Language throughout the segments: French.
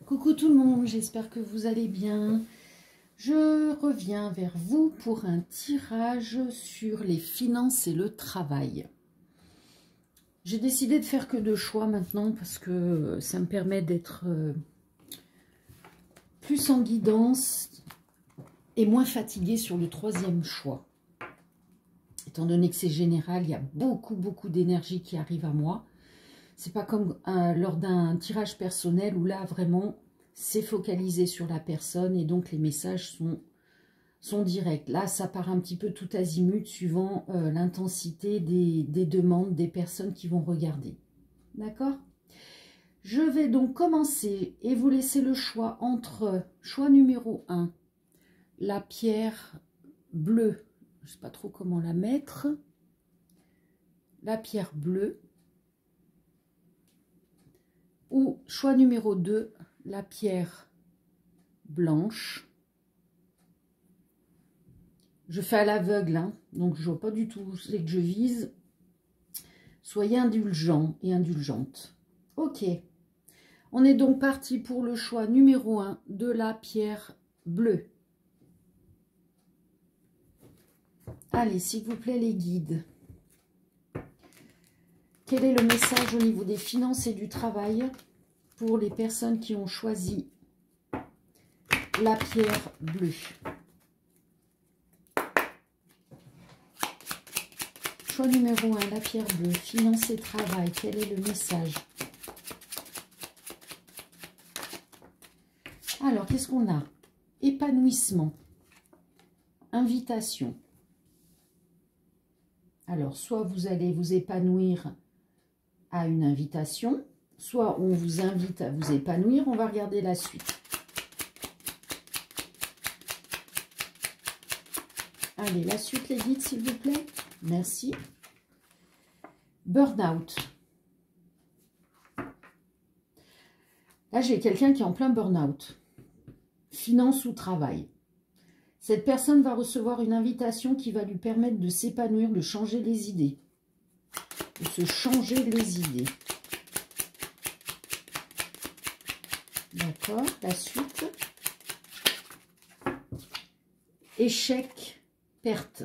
Coucou tout le monde, j'espère que vous allez bien. Je reviens vers vous pour un tirage sur les finances et le travail. J'ai décidé de faire que 2 choix maintenant parce que ça me permet d'être plus en guidance et moins fatiguée sur le 3e choix. Étant donné que c'est général, il y a beaucoup d'énergie qui arrive à moi. C'est pas comme lors d'un tirage personnel où là vraiment c'est focalisé sur la personne et donc les messages sont directs. Là ça part un petit peu tout azimut suivant l'intensité des demandes des personnes qui vont regarder. D'accord? Je vais donc commencer et vous laisser le choix entre choix numéro 1, la pierre bleue, je ne sais pas trop comment la mettre, la pierre bleue, ou choix numéro 2, la pierre blanche. Je fais à l'aveugle, hein, donc je ne vois pas du tout où c'est que je vise. Soyez indulgents et indulgentes. Ok, on est donc parti pour le choix numéro 1 de la pierre bleue. Allez, s'il vous plaît, les guides. Quel est le message au niveau des finances et du travail pour les personnes qui ont choisi la pierre bleue? Choix numéro 1, la pierre bleue, finances et travail. Quel est le message? Alors, qu'est-ce qu'on a? Épanouissement. Invitation. Alors, soit vous allez vous épanouir à une invitation, soit on vous invite à vous épanouir. On va regarder la suite. Allez, la suite, les guides, s'il vous plaît. Merci. Burn-out. Là, j'ai quelqu'un qui est en plein burn-out. Finance ou travail. Cette personne va recevoir une invitation qui va lui permettre de s'épanouir, de changer les idées. De se changer les idées. D'accord, la suite. Échec, perte.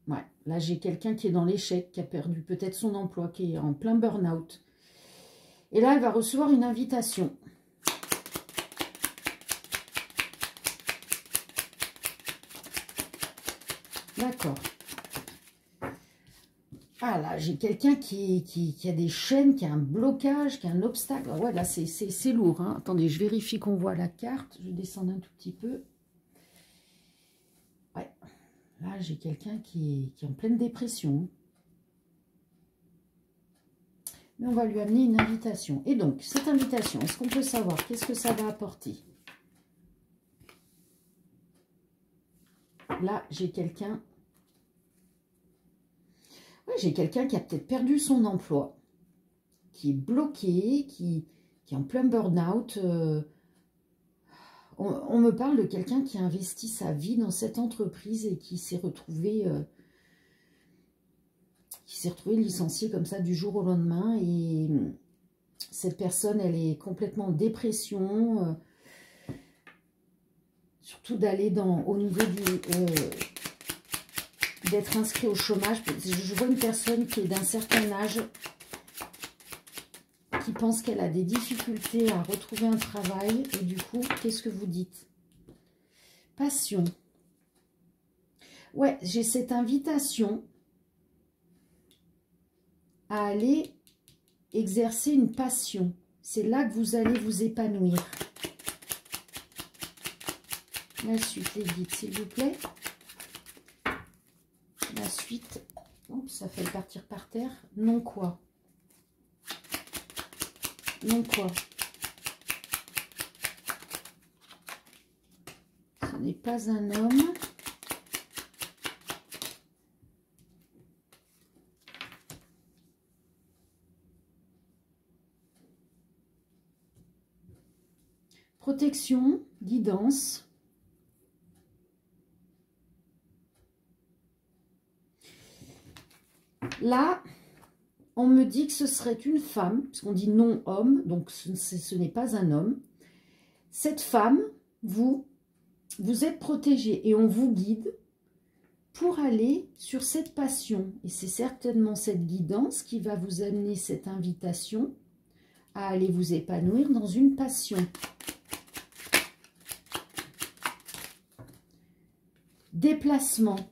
Ouais, là j'ai quelqu'un qui est dans l'échec, qui a perdu peut-être son emploi, qui est en plein burn-out. Et là, elle va recevoir une invitation. D'accord. Ah là, j'ai quelqu'un qui a des chaînes, qui a un blocage, qui a un obstacle. Ouais, là, c'est lourd. Hein. Attendez, je vérifie qu'on voit la carte. Je descends un tout petit peu. Ouais, là, j'ai quelqu'un qui est en pleine dépression. Mais on va lui amener une invitation. Et donc, cette invitation, est-ce qu'on peut savoir qu'est-ce que ça va apporter? Là, j'ai quelqu'un... Ouais, j'ai quelqu'un qui a peut-être perdu son emploi, qui est bloqué, qui est en plein burn-out. On me parle de quelqu'un qui a investi sa vie dans cette entreprise et qui s'est retrouvé licencié comme ça du jour au lendemain. Et cette personne, elle est complètement en dépression. Surtout d'aller au niveau d'être inscrit au chômage. Je vois une personne qui est d'un certain âge, qui pense qu'elle a des difficultés à retrouver un travail. Et du coup, qu'est-ce que vous dites? Passion. Ouais, j'ai cette invitation à aller exercer une passion. C'est là que vous allez vous épanouir. La suite, les guides, s'il vous plaît. La suite. Oups, ça fait le partir par terre. Non quoi? Non quoi? Ce n'est pas un homme. Protection, guidance. Là, on me dit que ce serait une femme, puisqu'on dit non-homme, donc ce n'est pas un homme. Cette femme, vous êtes protégé et on vous guide pour aller sur cette passion. Et c'est certainement cette guidance qui va vous amener cette invitation à aller vous épanouir dans une passion. Déplacement,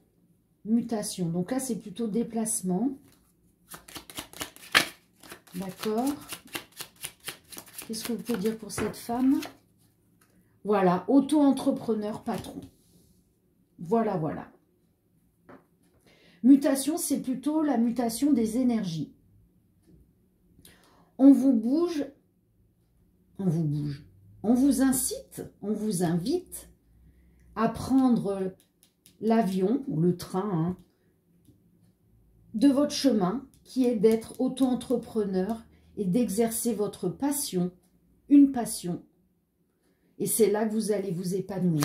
mutation. Donc là, c'est plutôt déplacement. D'accord. Qu'est-ce que vous pouvez dire pour cette femme? Voilà, auto-entrepreneur, patron. Voilà, voilà. Mutation, c'est plutôt la mutation des énergies. On vous bouge, on vous incite, on vous invite à prendre l'avion, ou le train, hein, de votre chemin, qui est d'être auto-entrepreneur et d'exercer votre passion, une passion. Et c'est là que vous allez vous épanouir.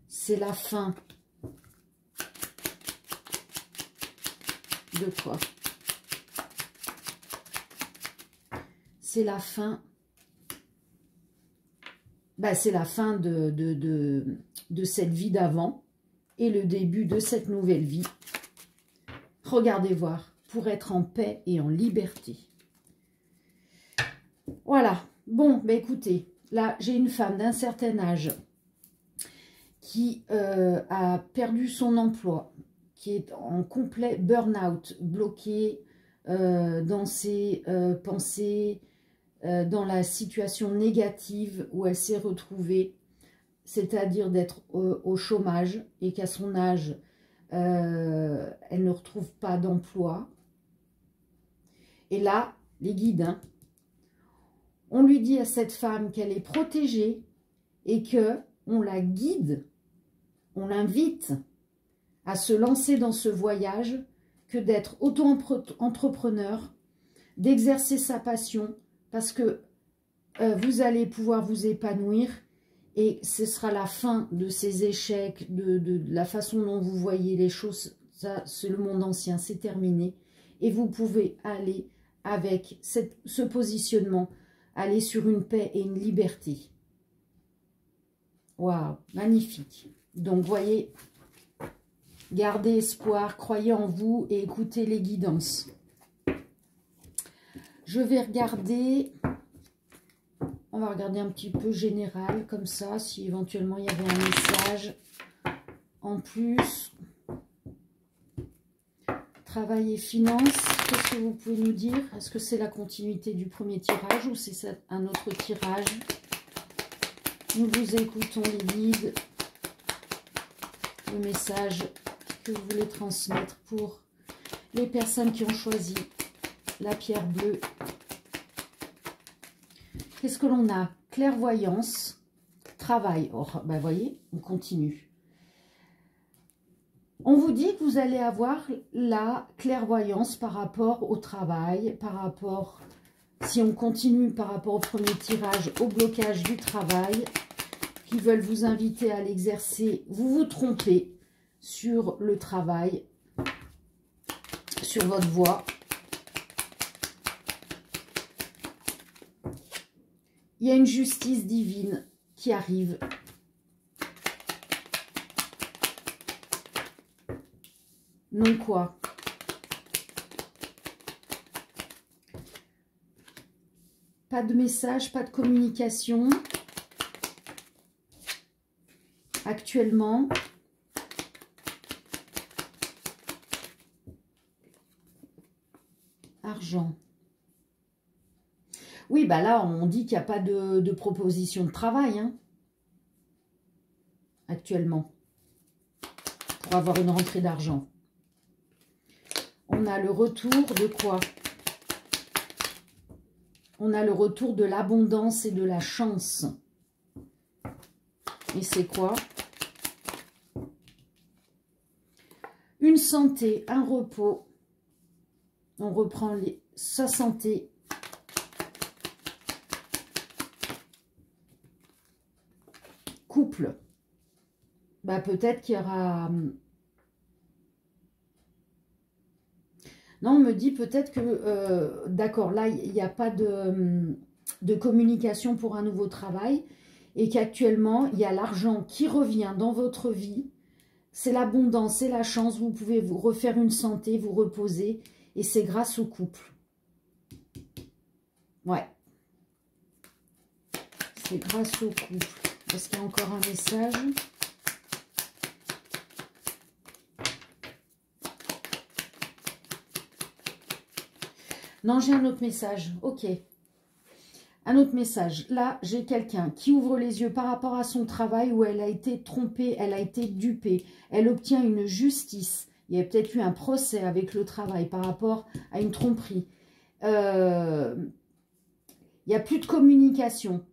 C'est la fin de quoi? C'est la fin. Bah, c'est la fin de cette vie d'avant et le début de cette nouvelle vie. Regardez voir, pour être en paix et en liberté. Voilà. Bon, bah écoutez, là, j'ai une femme d'un certain âge qui a perdu son emploi, qui est en complet burn-out, bloquée dans ses pensées, dans la situation négative où elle s'est retrouvée, c'est-à-dire d'être au chômage et qu'à son âge, elle ne retrouve pas d'emploi. Et là, les guides, hein, on lui dit à cette femme qu'elle est protégée et qu'on la guide, on l'invite à se lancer dans ce voyage, que d'être auto-entrepreneur, d'exercer sa passion, parce que vous allez pouvoir vous épanouir et ce sera la fin de ces échecs, de la façon dont vous voyez les choses. Ça, c'est le monde ancien, c'est terminé. Et vous pouvez aller avec ce positionnement, aller sur une paix et une liberté. Waouh, magnifique. Donc, voyez, gardez espoir, croyez en vous et écoutez les guidances. Je vais regarder, on va regarder un petit peu général, comme ça, si éventuellement il y avait un message en plus. Travail et finances, qu'est-ce que vous pouvez nous dire? Est-ce que c'est la continuité du premier tirage ou c'est un autre tirage? Nous vous écoutons les guides, le message que vous voulez transmettre pour les personnes qui ont choisi la pierre bleue. Qu'est-ce que l'on a? Clairvoyance, travail. Oh, ben voyez, on continue. On vous dit que vous allez avoir la clairvoyance par rapport au travail, par rapport, si on continue par rapport au premier tirage, au blocage du travail, qui veulent vous inviter à l'exercer. Vous vous trompez sur le travail, sur votre voie. Il y a une justice divine qui arrive. Non quoi? Pas de message, pas de communication. Actuellement. Argent. Oui, bah là, on dit qu'il n'y a pas de proposition de travail, hein, actuellement, pour avoir une rentrée d'argent. On a le retour de quoi? On a le retour de l'abondance et de la chance. Et c'est quoi? Une santé, un repos. On reprend sa santé. Couple. Bah, peut-être qu'il y aura Non, on me dit peut-être que, d'accord, là, il n'y a pas de communication pour un nouveau travail et qu'actuellement, il y a l'argent qui revient dans votre vie. C'est l'abondance, c'est la chance, vous pouvez vous refaire une santé, vous reposer et c'est grâce au couple. Ouais. C'est grâce au couple. Est-ce qu'il y a encore un message ? Non, j'ai un autre message. Ok. Un autre message. Là, j'ai quelqu'un qui ouvre les yeux par rapport à son travail où elle a été trompée, elle a été dupée. Elle obtient une justice. Il y a peut-être eu un procès avec le travail par rapport à une tromperie. Il n'y a plus de communication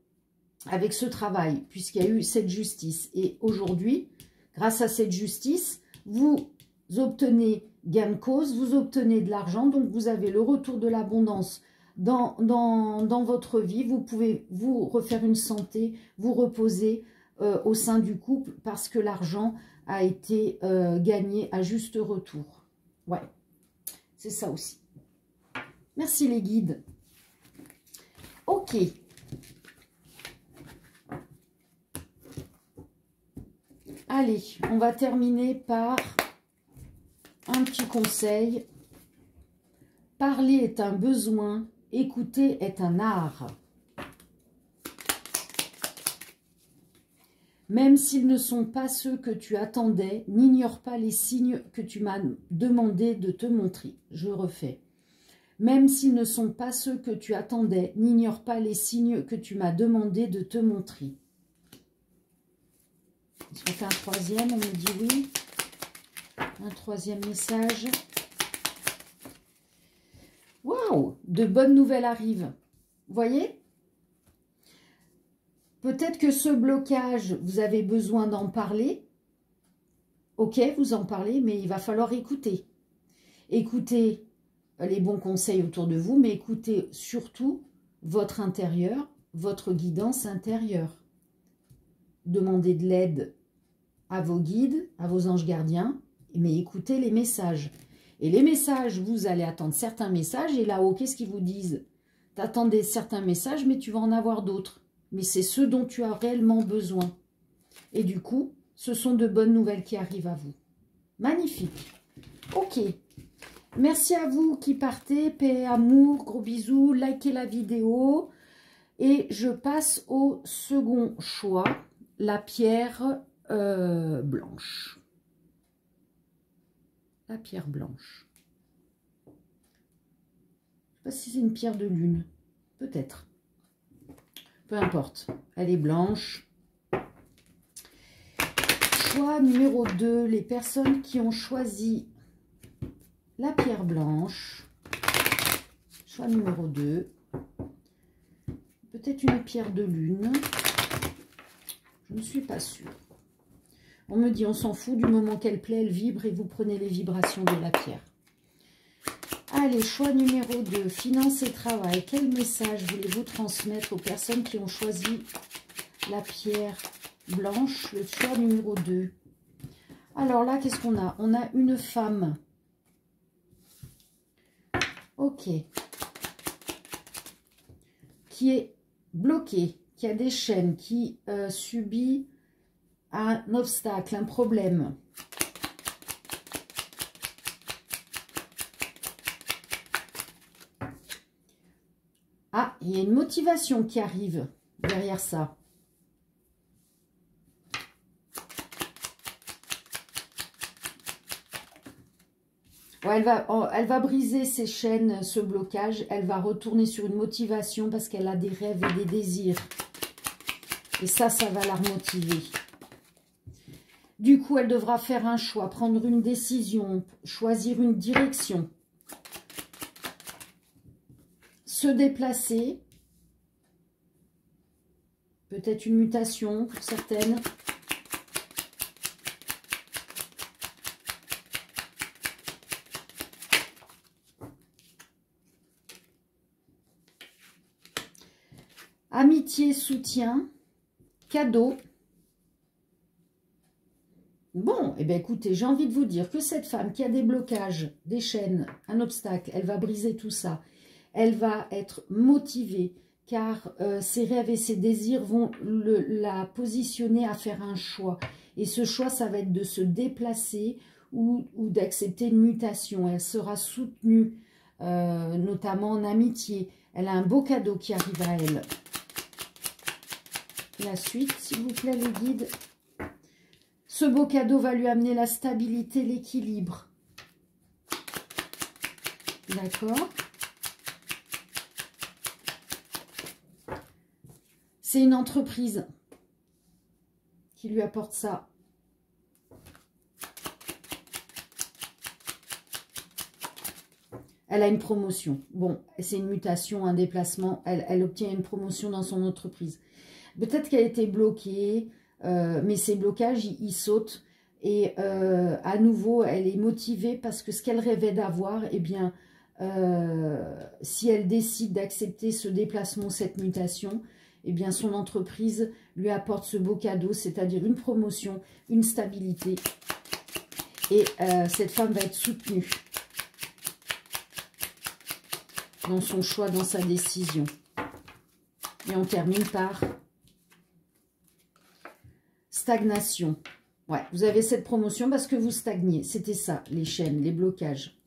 avec ce travail puisqu'il y a eu cette justice. Et aujourd'hui, grâce à cette justice, vous obtenez gain de cause, vous obtenez de l'argent. Donc, vous avez le retour de l'abondance dans votre vie. Vous pouvez vous refaire une santé, vous reposer au sein du couple parce que l'argent a été gagné à juste retour. Ouais, c'est ça aussi. Merci les guides. Ok. Allez, on va terminer par un petit conseil. Parler est un besoin, écouter est un art. Même s'ils ne sont pas ceux que tu attendais, n'ignore pas les signes que tu m'as demandé de te montrer. Je refais. Même s'ils ne sont pas ceux que tu attendais, n'ignore pas les signes que tu m'as demandé de te montrer. Est-ce qu'on fait un troisième? On me dit oui. Un troisième message. Waouh! De bonnes nouvelles arrivent. Vous voyez? Peut-être que ce blocage, vous avez besoin d'en parler. Ok, vous en parlez, mais il va falloir écouter. Écoutez les bons conseils autour de vous, mais écoutez surtout votre intérieur, votre guidance intérieure. Demandez de l'aide à vos guides, à vos anges gardiens, mais écoutez les messages. Et les messages, vous allez attendre certains messages, et là-haut, qu'est-ce qu'ils vous disent? Tu attendais certains messages, mais tu vas en avoir d'autres. Mais c'est ceux dont tu as réellement besoin. Et du coup, ce sont de bonnes nouvelles qui arrivent à vous. Magnifique. Ok. Merci à vous qui partez. Paix et amour, gros bisous. Likez la vidéo. Et je passe au second choix, la pierre blanche. La pierre blanche. Je ne sais pas si c'est une pierre de lune. Peut-être. Peu importe. Elle est blanche. Choix numéro 2. Les personnes qui ont choisi la pierre blanche. Choix numéro 2. Peut-être une pierre de lune. Je ne suis pas sûre. On me dit, on s'en fout, du moment qu'elle plaît, elle vibre et vous prenez les vibrations de la pierre. Allez, choix numéro 2, finance et travail. Quel message voulez-vous transmettre aux personnes qui ont choisi la pierre blanche, le choix numéro 2? Alors là, qu'est-ce qu'on a? On a une femme. Ok. Qui est bloquée, qui a des chaînes, qui subit un obstacle, un problème. Ah, il y a une motivation qui arrive derrière ça. Ouais, elle va briser ses chaînes, ce blocage. Elle va retourner sur une motivation parce qu'elle a des rêves et des désirs. Et ça va la remotiver. Du coup, elle devra faire un choix, prendre une décision, choisir une direction. Se déplacer. Peut-être une mutation pour certaines. Amitié, soutien, cadeau. Bon, eh bien écoutez, j'ai envie de vous dire que cette femme qui a des blocages, des chaînes, un obstacle, elle va briser tout ça. Elle va être motivée car ses rêves et ses désirs vont la positionner à faire un choix. Et ce choix, ça va être de se déplacer ou d'accepter une mutation. Elle sera soutenue, notamment en amitié. Elle a un beau cadeau qui arrive à elle. La suite, s'il vous plaît, les guides. Ce beau cadeau va lui amener la stabilité, l'équilibre. D'accord? C'est une entreprise qui lui apporte ça. Elle a une promotion. Bon, c'est une mutation, un déplacement. Elle obtient une promotion dans son entreprise. Peut-être qu'elle était bloquée, mais ces blocages, ils sautent. Et à nouveau, elle est motivée parce que ce qu'elle rêvait d'avoir, eh bien, si elle décide d'accepter ce déplacement, cette mutation, eh bien, son entreprise lui apporte ce beau cadeau, c'est-à-dire une promotion, une stabilité. Et cette femme va être soutenue dans son choix, dans sa décision. Et on termine par stagnation. Ouais, vous avez cette promotion parce que vous stagniez. C'était ça, les chaînes, les blocages.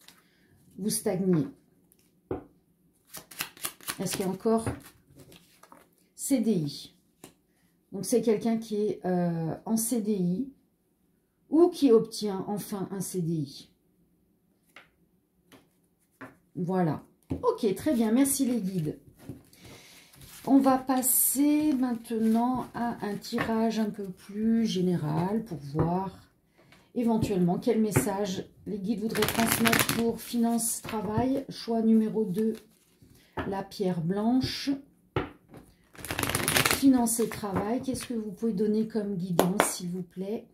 Vous stagniez. Est-ce qu'il y a encore CDI? Donc, c'est quelqu'un qui est en CDI ou qui obtient enfin un CDI. Voilà. Ok, très bien. Merci les guides. On va passer maintenant à un tirage un peu plus général pour voir éventuellement quel message les guides voudraient transmettre pour finance, travail. Choix numéro 2, la pierre blanche. Finance et travail, qu'est-ce que vous pouvez donner comme guidance, s'il vous plaît?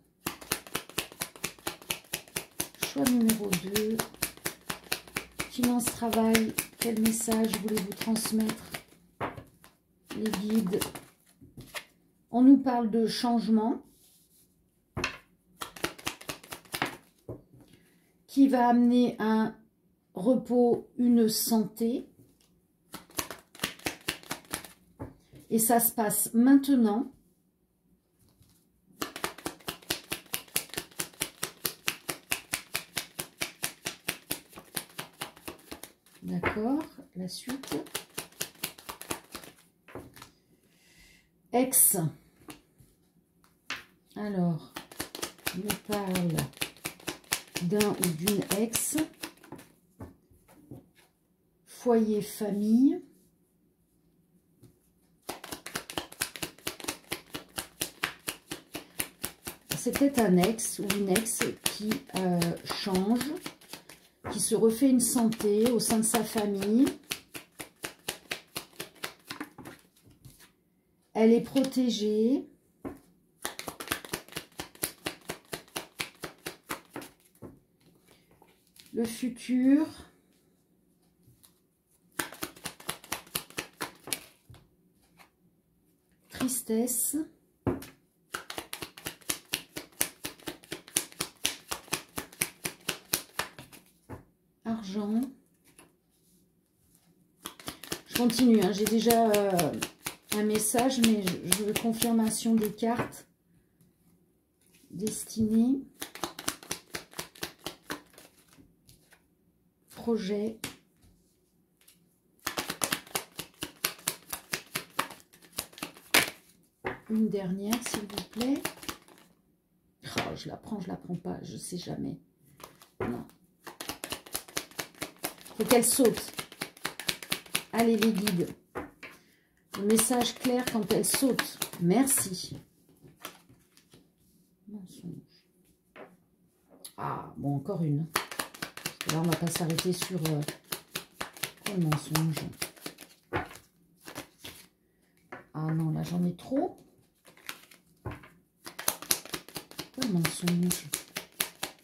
Choix numéro 2, finance, travail, quel message voulez-vous transmettre, les guides? On nous parle de changement qui va amener un repos, une santé. Et ça se passe maintenant. D'accord, la suite. Ex. Alors, on me parle d'un ou d'une ex. Foyer, famille. C'est peut-être un ex ou une ex qui change, qui se refait une santé au sein de sa famille. Elle est protégée. Le futur. Tristesse. Argent. Je continue, hein. J'ai déjà un message, mais je veux confirmation des cartes. Destinée. Projet. Une dernière, s'il vous plaît. Oh, je la prends pas, je sais jamais. Non. Faut qu'elle saute. Allez les guides. Le message clair quand elle saute. Merci. Mensonge. Ah, bon, encore une. Là, on ne va pas s'arrêter sur le mensonge. Ah non, là, j'en ai trop. Le mensonge.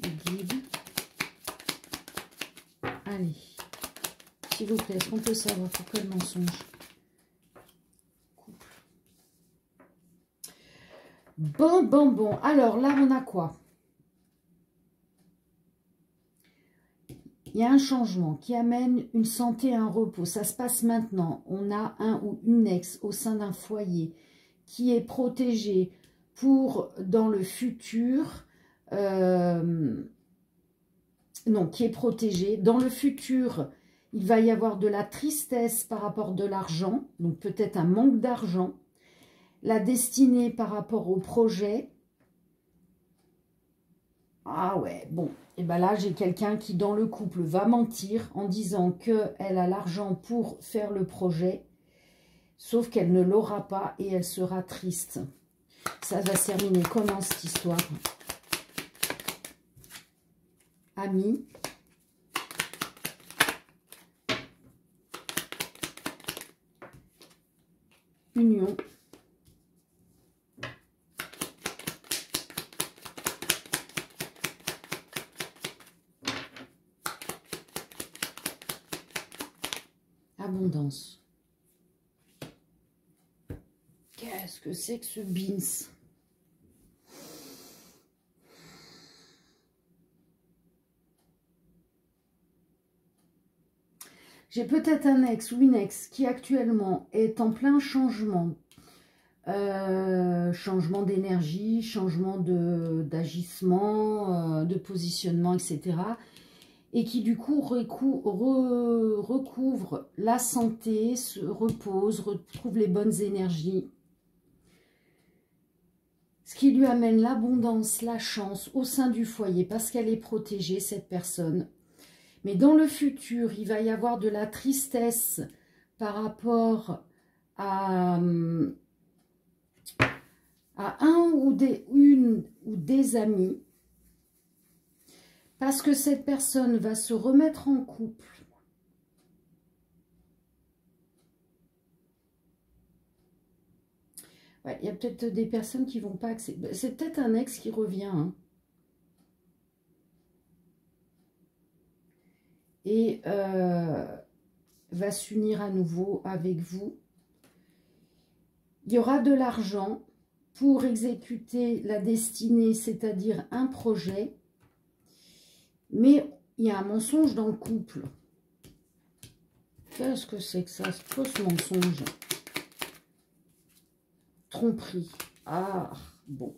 Les guides. Allez. S'il vous plaît, est-ce qu'on peut savoir pourquoi le mensonge? Couple. Bon. Alors, là, on a quoi? Il y a un changement qui amène une santé et un repos. Ça se passe maintenant. On a un ou une ex au sein d'un foyer qui est protégé pour dans le futur. Non, qui est protégé. Dans le futur, il va y avoir de la tristesse par rapport de l'argent. Donc peut-être un manque d'argent. La destinée par rapport au projet. Ah ouais, bon. Et bien là, j'ai quelqu'un qui, dans le couple, va mentir en disant qu'elle a l'argent pour faire le projet, sauf qu'elle ne l'aura pas et elle sera triste. Ça va se terminer comment, cette histoire? Amis. Union. Abondance. Qu'est-ce que c'est que ce beans? J'ai peut-être un ex ou une ex qui actuellement est en plein changement. Changement d'énergie, changement d'agissement, de positionnement, etc. Et qui du coup recouvre la santé, se repose, retrouve les bonnes énergies. Ce qui lui amène l'abondance, la chance au sein du foyer parce qu'elle est protégée, cette personne. Mais dans le futur, il va y avoir de la tristesse par rapport à un ou des amis. Parce que cette personne va se remettre en couple. Ouais, il y a peut-être des personnes qui ne vont pas accepter. C'est peut-être un ex qui revient. Hein. Et va s'unir à nouveau avec vous. Il y aura de l'argent pour exécuter la destinée, c'est-à-dire un projet. Mais il y a un mensonge dans le couple. Qu'est-ce que c'est que ça? C'est quoi ce mensonge? Tromperie. Ah, bon.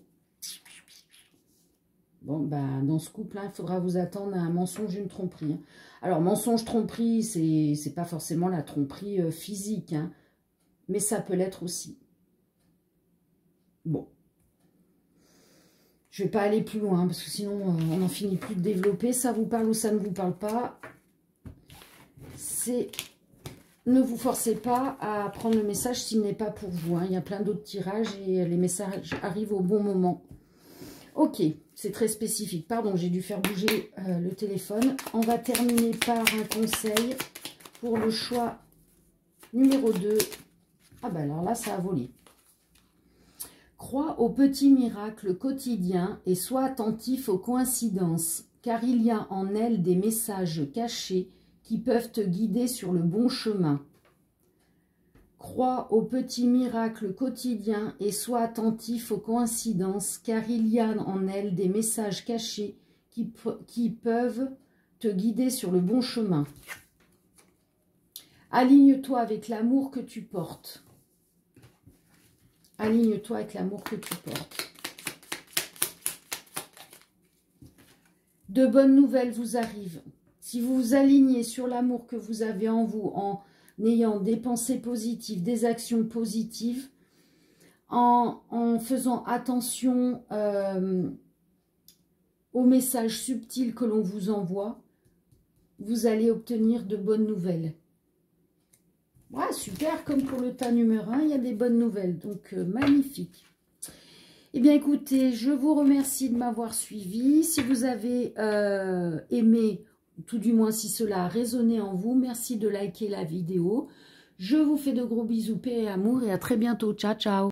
Bon, ben, dans ce couple-là, il faudra vous attendre à un mensonge et une tromperie. Hein. Alors, mensonge, tromperie, c'est pas forcément la tromperie physique. Hein, mais ça peut l'être aussi. Bon. Je vais pas aller plus loin, parce que sinon, on n'en finit plus de développer. Ça vous parle ou ça ne vous parle pas. Ne vous forcez pas à prendre le message s'il n'est pas pour vous. Hein. Il y a plein d'autres tirages et les messages arrivent au bon moment. Ok, c'est très spécifique. Pardon, j'ai dû faire bouger le téléphone. On va terminer par un conseil pour le choix numéro 2. Ah ben alors là, ça a volé. Crois aux petits miracles quotidiens et sois attentif aux coïncidences, car il y a en elles des messages cachés qui peuvent te guider sur le bon chemin. Crois aux petits miracles quotidiens et sois attentif aux coïncidences, car il y a en elles des messages cachés qui peuvent te guider sur le bon chemin. Aligne-toi avec l'amour que tu portes. Aligne-toi avec l'amour que tu portes. De bonnes nouvelles vous arrivent. Si vous vous alignez sur l'amour que vous avez en vous, en ayant des pensées positives, des actions positives, en faisant attention aux messages subtils que l'on vous envoie, vous allez obtenir de bonnes nouvelles. Ouais, super, comme pour le tas numéro 1, il y a des bonnes nouvelles, donc magnifique. Eh bien, écoutez, je vous remercie de m'avoir suivi. Si vous avez aimé, tout du moins si cela a résonné en vous, merci de liker la vidéo. Je vous fais de gros bisous, paix et amour, et à très bientôt. Ciao, ciao.